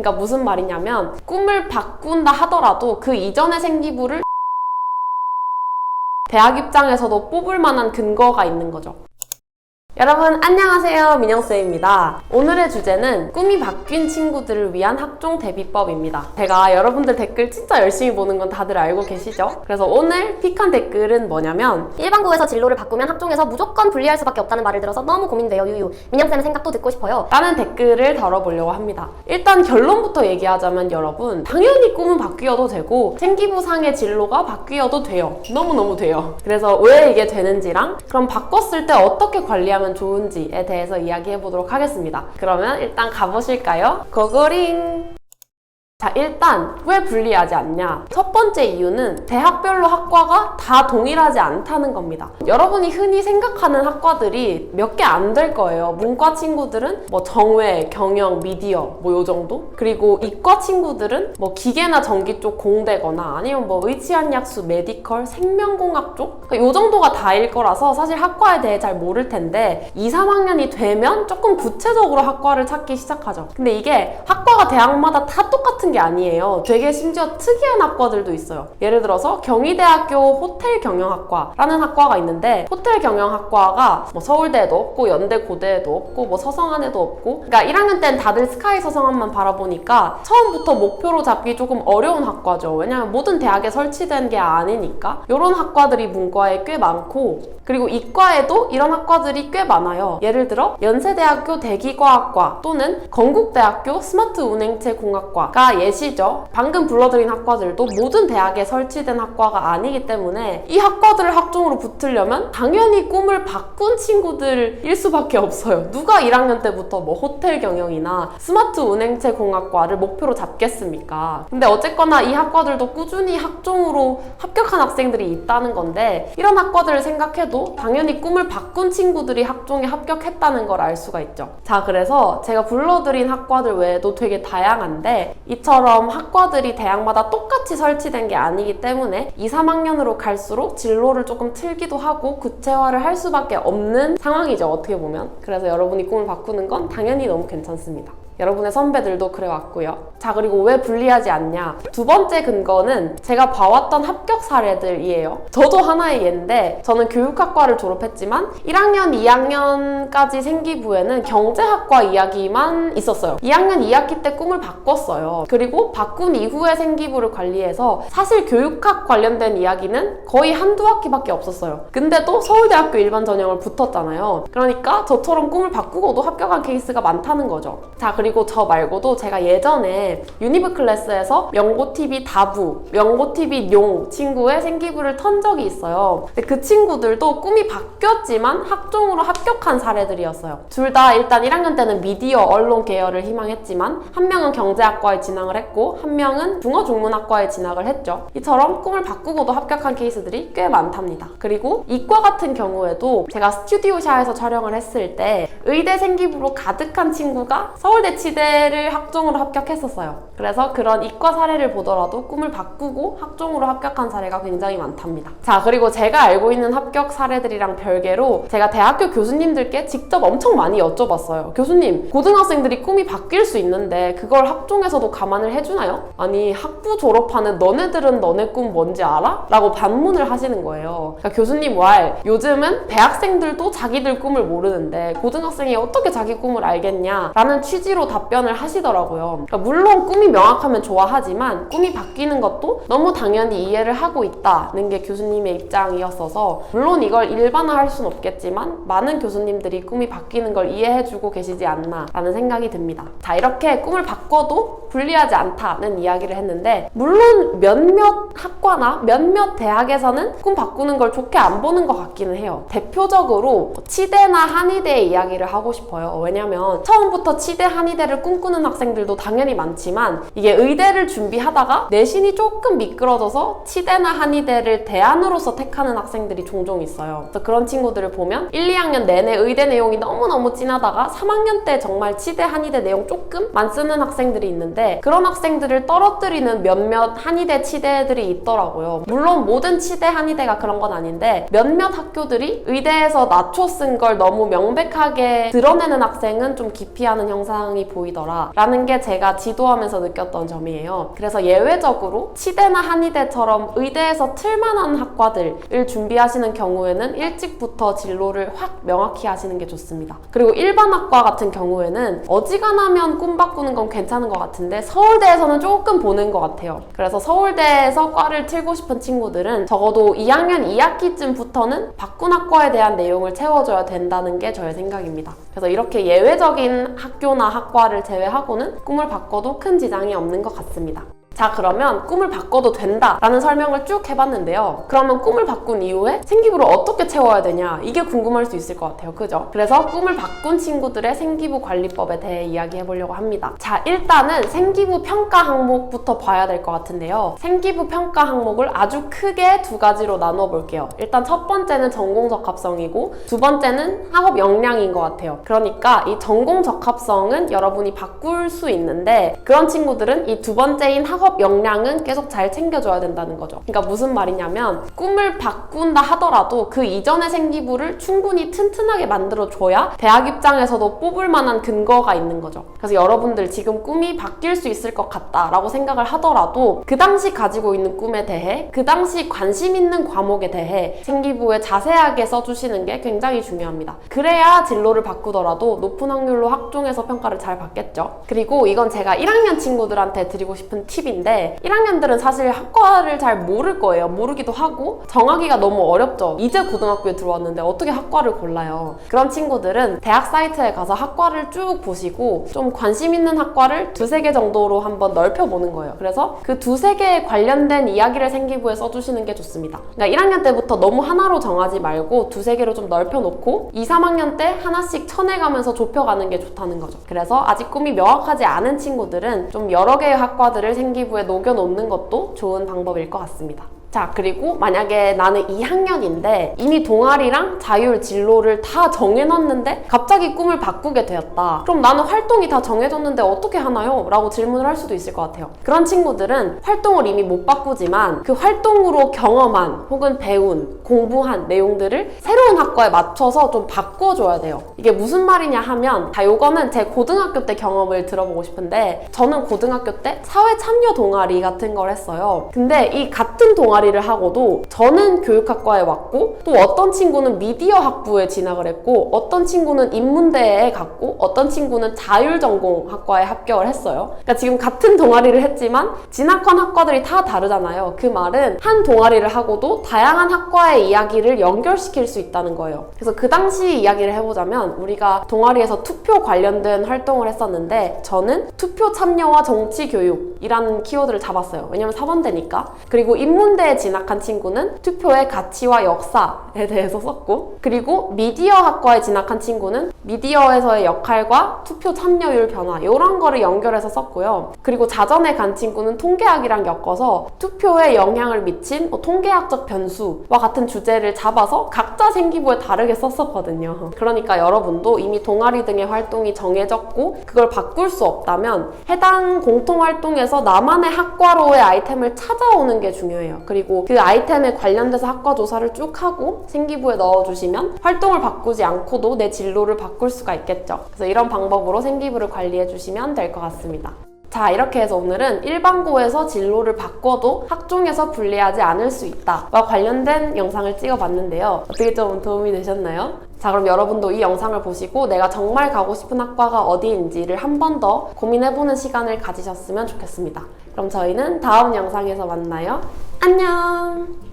그러니까 무슨 말이냐면 꿈을 바꾼다 하더라도 그 이전의 생기부를 대학 입장에서도 뽑을 만한 근거가 있는 거죠. 여러분 안녕하세요, 민영쌤입니다. 오늘의 주제는 꿈이 바뀐 친구들을 위한 학종 대비법입니다. 제가 여러분들 댓글 진짜 열심히 보는 건 다들 알고 계시죠? 그래서 오늘 픽한 댓글은 뭐냐면 일반고에서 진로를 바꾸면 학종에서 무조건 분리할 수밖에 없다는 말을 들어서 너무 고민돼요. 유유. 민영쌤의 생각도 듣고 싶어요. 라는 댓글을 다뤄보려고 합니다. 일단 결론부터 얘기하자면 여러분, 당연히 꿈은 바뀌어도 되고 생기부상의 진로가 바뀌어도 돼요. 너무너무 돼요. 그래서 왜 이게 되는지랑 그럼 바꿨을 때 어떻게 관리하면 좋은지에 대해서 이야기해 보도록 하겠습니다. 그러면 일단 가보실까요? 고고링! 자, 일단 왜 분리하지 않냐? 첫 번째 이유는 대학별로 학과가 다 동일하지 않다는 겁니다. 여러분이 흔히 생각하는 학과들이 몇 개 안 될 거예요. 문과 친구들은 뭐 정외, 경영, 미디어 뭐 요 정도? 그리고 이과 친구들은 뭐 기계나 전기 쪽 공대거나 아니면 뭐 의치안약수, 메디컬, 생명공학 쪽? 그러니까 요 정도가 다일 거라서 사실 학과에 대해 잘 모를 텐데 2, 3학년이 되면 조금 구체적으로 학과를 찾기 시작하죠. 근데 이게 학과가 대학마다 다 똑같은 게 아니에요. 되게 심지어 특이한 학과들도 있어요. 예를 들어서 경희대학교 호텔경영학과라는 학과가 있는데 호텔경영학과가 뭐 서울대에도 없고 연대 고대에도 없고 뭐 서성한에도 없고, 그러니까 1학년 때는 다들 스카이 서성한만 바라보니까 처음부터 목표로 잡기 조금 어려운 학과죠. 왜냐면 모든 대학에 설치된 게 아니니까. 이런 학과들이 문과에 꽤 많고, 그리고 이과에도 이런 학과들이 꽤 많아요. 예를 들어 연세대학교 대기과학과 또는 건국대학교 스마트운행체공학과가 예시죠. 방금 불러드린 학과들도 모든 대학에 설치된 학과가 아니기 때문에 이 학과들을 학종으로 붙으려면 당연히 꿈을 바꾼 친구들일 수밖에 없어요. 누가 1학년 때부터 뭐 호텔 경영이나 스마트 운행체 공학과를 목표로 잡겠습니까? 근데 어쨌거나 이 학과들도 꾸준히 학종으로 합격한 학생들이 있다는 건데, 이런 학과들을 생각해도 당연히 꿈을 바꾼 친구들이 학종에 합격했다는 걸 알 수가 있죠. 자, 그래서 제가 불러드린 학과들 외에도 되게 다양한데 이처럼 학과들이 대학마다 똑같이 설치된 게 아니기 때문에 2, 3학년으로 갈수록 진로를 조금 틀기도 하고 구체화를 할 수밖에 없는 상황이죠, 어떻게 보면. 그래서 여러분이 꿈을 바꾸는 건 당연히 너무 괜찮습니다. 여러분의 선배들도 그래왔고요. 자, 그리고 왜 분리하지 않냐? 두 번째 근거는 제가 봐왔던 합격 사례들이에요. 저도 하나의 예인데, 저는 교육학과를 졸업했지만 1학년, 2학년까지 생기부에는 경제학과 이야기만 있었어요. 2학년 2학기 때 꿈을 바꿨어요. 그리고 바꾼 이후에 생기부를 관리해서 사실 교육학 관련된 이야기는 거의 한두 학기밖에 없었어요. 근데도 서울대학교 일반 전형을 붙었잖아요. 그러니까 저처럼 꿈을 바꾸고도 합격한 케이스가 많다는 거죠. 자, 그리고 저 말고도 제가 예전에 유니브 클래스에서 명고TV 다부, 명고TV 용 친구의 생기부를 턴 적이 있어요. 근데 그 친구들도 꿈이 바뀌었지만 학종으로 합격한 사례들이었어요. 둘 다 일단 1학년 때는 미디어, 언론 계열을 희망했지만 한 명은 경제학과에 진학을 했고 한 명은 중어중문학과에 진학을 했죠. 이처럼 꿈을 바꾸고도 합격한 케이스들이 꽤 많답니다. 그리고 이과 같은 경우에도 제가 스튜디오샤에서 촬영을 했을 때 의대 생기부로 가득한 친구가 서울대 치대를 학종으로 합격했었어요. 그래서 그런 이과 사례를 보더라도 꿈을 바꾸고 학종으로 합격한 사례가 굉장히 많답니다. 자, 그리고 제가 알고 있는 합격 사례들이랑 별개로 제가 대학교 교수님들께 직접 엄청 많이 여쭤봤어요. 교수님, 고등학생들이 꿈이 바뀔 수 있는데 그걸 학종에서도 감안을 해주나요? 아니, 학부 졸업하는 너네들은 너네 꿈 뭔지 알아? 라고 반문을 하시는 거예요. 그러니까 교수님 왈, 요즘은 대학생들도 자기들 꿈을 모르는데 고등학생이 어떻게 자기 꿈을 알겠냐? 라는 취지로 답변을 하시더라고요. 그러니까 물론 꿈이 명확하면 좋아하지만 꿈이 바뀌는 것도 너무 당연히 이해를 하고 있다는 게 교수님의 입장이었어서, 물론 이걸 일반화할 순 없겠지만 많은 교수님들이 꿈이 바뀌는 걸 이해해주고 계시지 않나 라는 생각이 듭니다. 자, 이렇게 꿈을 바꿔도 불리하지 않다는 이야기를 했는데, 물론 몇몇 학과나 몇몇 대학에서는 꿈 바꾸는 걸 좋게 안 보는 것 같기는 해요. 대표적으로 치대나 한의대 이야기를 하고 싶어요. 왜냐면 처음부터 치대, 한의대를 꿈꾸는 학생들도 당연히 많지만 이게 의대를 준비하다가 내신이 조금 미끄러져서 치대나 한의대를 대안으로서 택하는 학생들이 종종 있어요. 그래서 그런 친구들을 보면 1, 2학년 내내 의대 내용이 너무너무 진하다가 3학년 때 정말 치대, 한의대 내용 조금만 쓰는 학생들이 있는데, 있는데 그런 학생들을 떨어뜨리는 몇몇 한의대 치대들이 있더라고요. 물론 모든 치대 한의대가 그런 건 아닌데 몇몇 학교들이 의대에서 나초 쓴 걸 너무 명백하게 드러내는 학생은 좀 기피하는 형상이 보이더라 라는 게 제가 지도하면서 느꼈던 점이에요. 그래서 예외적으로 치대나 한의대처럼 의대에서 틀만한 학과들을 준비하시는 경우에는 일찍부터 진로를 확 명확히 하시는 게 좋습니다. 그리고 일반 학과 같은 경우에는 어지간하면 꿈 바꾸는 건 괜찮은 것 같은데 서울대에서는 조금 보는 것 같아요. 그래서 서울대에서 과를 틀고 싶은 친구들은 적어도 2학년 2학기쯤부터는 바꾼 학과에 대한 내용을 채워줘야 된다는 게 저의 생각입니다. 그래서 이렇게 예외적인 학교나 학과를 제외하고는 꿈을 바꿔도 큰 지장이 없는 것 같습니다. 자, 그러면 꿈을 바꿔도 된다 라는 설명을 쭉 해봤는데요. 그러면 꿈을 바꾼 이후에 생기부를 어떻게 채워야 되냐, 이게 궁금할 수 있을 것 같아요. 그죠? 그래서 꿈을 바꾼 친구들의 생기부 관리법에 대해 이야기해보려고 합니다. 자, 일단은 생기부 평가 항목부터 봐야 될 것 같은데요. 생기부 평가 항목을 아주 크게 두 가지로 나눠 볼게요. 일단 첫 번째는 전공 적합성이고 두 번째는 학업 역량인 것 같아요. 그러니까 이 전공 적합성은 여러분이 바꿀 수 있는데 그런 친구들은 이 두 번째인 학업 역량은 계속 잘 챙겨줘야 된다는 거죠. 그러니까 무슨 말이냐면 꿈을 바꾼다 하더라도 그 이전의 생기부를 충분히 튼튼하게 만들어줘야 대학 입장에서도 뽑을 만한 근거가 있는 거죠. 그래서 여러분들 지금 꿈이 바뀔 수 있을 것 같다라고 생각을 하더라도 그 당시 가지고 있는 꿈에 대해 그 당시 관심 있는 과목에 대해 생기부에 자세하게 써주시는 게 굉장히 중요합니다. 그래야 진로를 바꾸더라도 높은 확률로 학종에서 평가를 잘 받겠죠. 그리고 이건 제가 1학년 친구들한테 드리고 싶은 팁인데 1학년들은 사실 학과를 잘 모를 거예요. 모르기도 하고 정하기가 너무 어렵죠. 이제 고등학교에 들어왔는데 어떻게 학과를 골라요. 그런 친구들은 대학 사이트에 가서 학과를 쭉 보시고 좀 관심 있는 학과를 두세 개 정도로 한번 넓혀보는 거예요. 그래서 그 두세 개에 관련된 이야기를 생기부에 써주시는 게 좋습니다. 그러니까 1학년 때부터 너무 하나로 정하지 말고 두세 개로 좀 넓혀놓고 2, 3학년 때 하나씩 쳐내가면서 좁혀가는 게 좋다는 거죠. 그래서 아직 꿈이 명확하지 않은 친구들은 좀 여러 개의 학과들을 생기부에 녹여놓는 것도 좋은 방법일 것 같습니다. 자, 그리고 만약에 나는 2학년인데 이미 동아리랑 자율 진로를 다 정해놨는데 갑자기 꿈을 바꾸게 되었다. 그럼 나는 활동이 다 정해졌는데 어떻게 하나요? 라고 질문을 할 수도 있을 것 같아요. 그런 친구들은 활동을 이미 못 바꾸지만 그 활동으로 경험한 혹은 배운, 공부한 내용들을 새로운 학과에 맞춰서 좀 바꿔줘야 돼요. 이게 무슨 말이냐 하면 요거는 제 고등학교 때 경험을 들어보고 싶은데 저는 고등학교 때 사회 참여 동아리 같은 걸 했어요. 근데 이 같은 동아리를 하고도 저는 교육학과에 왔고 또 어떤 친구는 미디어 학부에 진학을 했고 어떤 친구는 인문대에 갔고 어떤 친구는 자율전공학과에 합격을 했어요. 그러니까 지금 같은 동아리를 했지만 진학한 학과들이 다 다르잖아요. 그 말은 한 동아리를 하고도 다양한 학과의 이야기를 연결시킬 수 있다는 거예요. 그래서 그 당시 이야기를 해보자면 우리가 동아리에서 투표 관련된 활동을 했었는데 저는 투표 참여와 정치교육이라는 키워드를 잡았어요. 왜냐면 4번대니까. 그리고 인문대에 진학한 친구는 투표의 가치와 역사에 대해서 썼고 그리고 미디어 학과에 진학한 친구는 미디어에서의 역할과 투표 참여율 변화 이런 거를 연결해서 썼고요. 그리고 자전에 간 친구는 통계학이랑 엮어서 투표에 영향을 미친 통계학적 변수와 같은 주제를 잡아서 각자 생기부에 다르게 썼었거든요. 그러니까 여러분도 이미 동아리 등의 활동이 정해졌고 그걸 바꿀 수 없다면 해당 공통활동에서 나만의 학과로의 아이템을 찾아오는 게 중요해요. 그리고 그 아이템에 관련돼서 학과 조사를 쭉 하고 생기부에 넣어주시면 활동을 바꾸지 않고도 내 진로를 바꿀 수가 있겠죠. 그래서 이런 방법으로 생기부를 관리해 주시면 될 것 같습니다. 자, 이렇게 해서 오늘은 일반고에서 진로를 바꿔도 학종에서 불리하지 않을 수 있다와 관련된 영상을 찍어봤는데요. 어떻게 좀 도움이 되셨나요? 자, 그럼 여러분도 이 영상을 보시고 내가 정말 가고 싶은 학과가 어디인지를 한 번 더 고민해보는 시간을 가지셨으면 좋겠습니다. 그럼 저희는 다음 영상에서 만나요. 안녕!